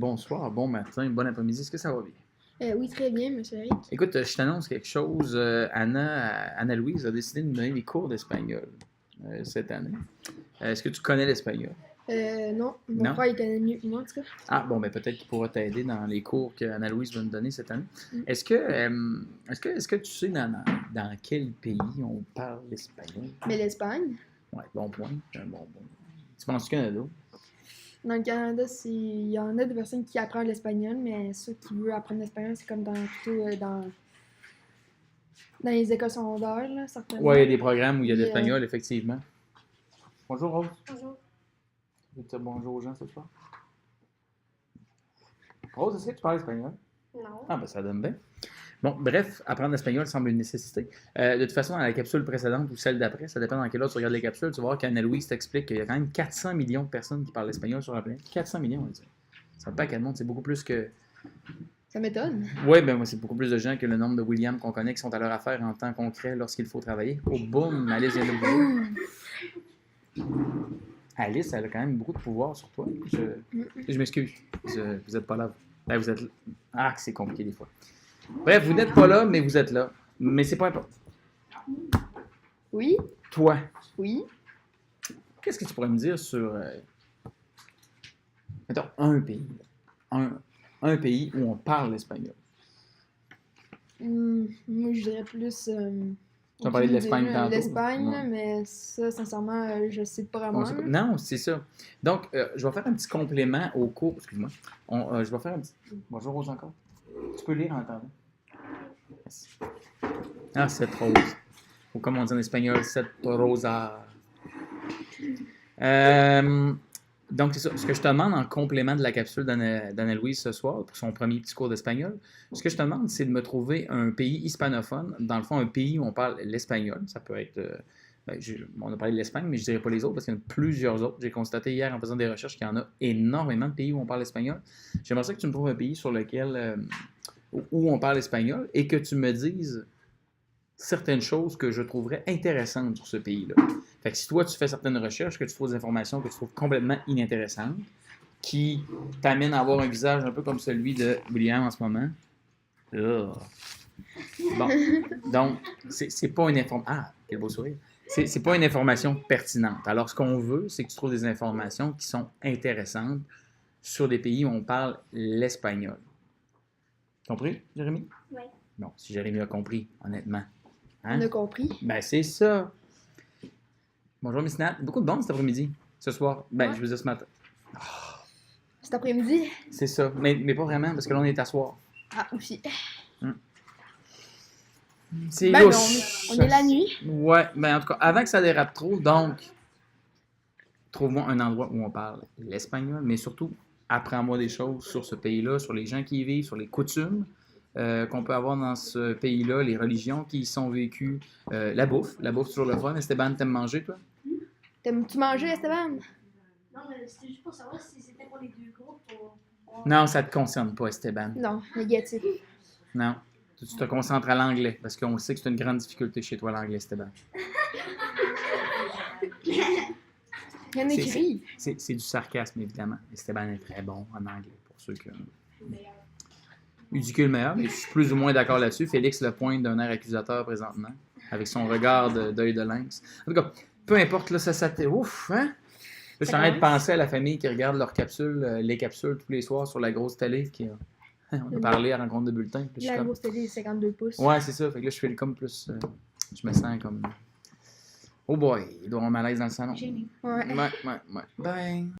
bonsoir, bon matin, bon après-midi. Est-ce que ça va bien? Oui, très bien, monsieur Eric. Écoute, je t'annonce quelque chose. Anna-Louise a décidé de me donner des cours d'espagnol cette année. Est-ce que tu connais l'espagnol? Non, mon Non? frère, il connaît mieux que moi, en tout cas. Ah, bon, ben peut-être qu'il pourra t'aider dans les cours qu'Anna-Louise va me donner cette année. Mm. Est-ce que tu sais dans quel pays on parle l'espagnol? Mais l'Espagne, Ouais, bon point. Bon. Tu penses du Canada? dans le Canada, il y en a des personnes qui apprennent l'espagnol, mais ceux qui veulent apprendre l'espagnol, c'est comme plutôt dans les écoles secondaires, là, certainement. Ouais, il y a des programmes où il y a de Puis, l'espagnol, effectivement. Bonjour, Rose. Bonjour. Tu veux dire bonjour aux gens ce soir? Rose, est-ce que tu parles espagnol? Non. Ah, ben ça donne bien. Bon, bref, apprendre l'espagnol semble une nécessité. De toute façon, dans la capsule précédente ou celle d'après, ça dépend dans quelle autre tu regardes les capsules, tu vas voir qu'Anna-Louise t'explique qu'il y a quand même 400 millions de personnes qui parlent l'espagnol sur la planète. 400 millions, on dit. Ça ne pas à quel monde, c'est beaucoup plus que... Ça m'étonne. Oui, ben moi, c'est beaucoup plus de gens que le nombre de William qu'on connaît qui sont à leur affaire en temps concret lorsqu'il faut travailler. Oh, boum, Alice vient de bouger. Alice, elle a quand même beaucoup de pouvoir sur toi. Je m'excuse. Vous n'êtes pas là. Ben, vous êtes là. Ah, que c'est compliqué des fois. Bref, vous n'êtes pas là, mais vous êtes là. Mais c'est pas important. Oui, Toi, oui. qu'est-ce que tu pourrais me dire sur... mettons, un pays. Un pays où on parle l'espagnol. Moi, je dirais plus... Tu as parlé de l'Espagne tantôt. L'Espagne, Non. mais ça, sincèrement, je sais pas vraiment. Non, c'est ça. Donc, je vais faire un petit complément au cours. Excuse-moi. Je vais faire un petit... Bonjour, Rose, encore. Tu peux lire en attendant. Merci. Ah, cette rose. Ou comme on dit en espagnol, cette rosa. Donc, c'est ça. Ce que je te demande en complément de la capsule d'Anna-Louise ce soir, pour son premier petit cours d'espagnol, ce que je te demande, c'est de me trouver un pays hispanophone, dans le fond, un pays où on parle l'espagnol. Ça peut être... on a parlé de l'Espagne, mais je ne dirais pas les autres parce qu'il y en a plusieurs autres. J'ai constaté hier en faisant des recherches qu'il y en a énormément de pays où on parle espagnol. J'aimerais ça que tu me trouves un pays sur lequel... où on parle espagnol et que tu me dises certaines choses que je trouverais intéressantes sur ce pays-là. Fait que si toi, tu fais certaines recherches, que tu trouves des informations que tu trouves complètement inintéressantes, qui t'amènent à avoir un visage un peu comme celui de William en ce moment. Ugh. Bon. Donc, c'est pas une information... Ah, quel beau sourire. C'est pas une information pertinente. Alors, ce qu'on veut, c'est que tu trouves des informations qui sont intéressantes sur des pays où on parle l'espagnol. Compris, Jérémy? Oui. Bon, si Jérémy a compris, honnêtement. Hein? On a compris. Ben, c'est ça. Bonjour, Miss Nat. Beaucoup de monde cet après-midi, ce soir. Ben, Ouais. je veux dire ce matin. Cet après-midi? C'est ça. Mais pas vraiment, parce que là, on est à soir. Ah, aussi. C'est Ben, louche. on est la nuit. Ouais, ben en tout cas, avant que ça dérape trop, donc, trouve-moi un endroit où on parle l'espagnol, mais surtout, apprends-moi des choses sur ce pays-là, sur les gens qui y vivent, sur les coutumes qu'on peut avoir dans ce pays-là, les religions qui y sont vécues, la bouffe toujours le fun. Esteban, t'aimes manger, toi? T'aimes-tu manger, Esteban? Non, mais c'était juste pour savoir si c'était pour les deux groupes. Non, ça te concerne pas, Esteban. Non, négatif. Non. Tu te concentres à l'anglais, parce qu'on sait que c'est une grande difficulté chez toi, l'anglais, Esteban. Il y en a qui rient. C'est du sarcasme, évidemment. Esteban est très bon en anglais, pour ceux qui ont eu le meilleur, mais je suis plus ou moins d'accord là-dessus. Félix le pointe d'un air accusateur présentement, avec son regard d'œil de lynx. En tout cas, peu importe, là, ça ouf, hein? Là, je suis en train de penser à la famille qui regarde leurs capsules, les capsules tous les soirs sur la grosse télé, on a parlé à rencontre de bulletin. La grosse télé, 52 pouces. Ouais, c'est ça. Fait que là, je fais comme plus... je me sens comme... Oh boy, il doit avoir un malaise dans le salon. Gêné. Ouais. Ouais. Bye.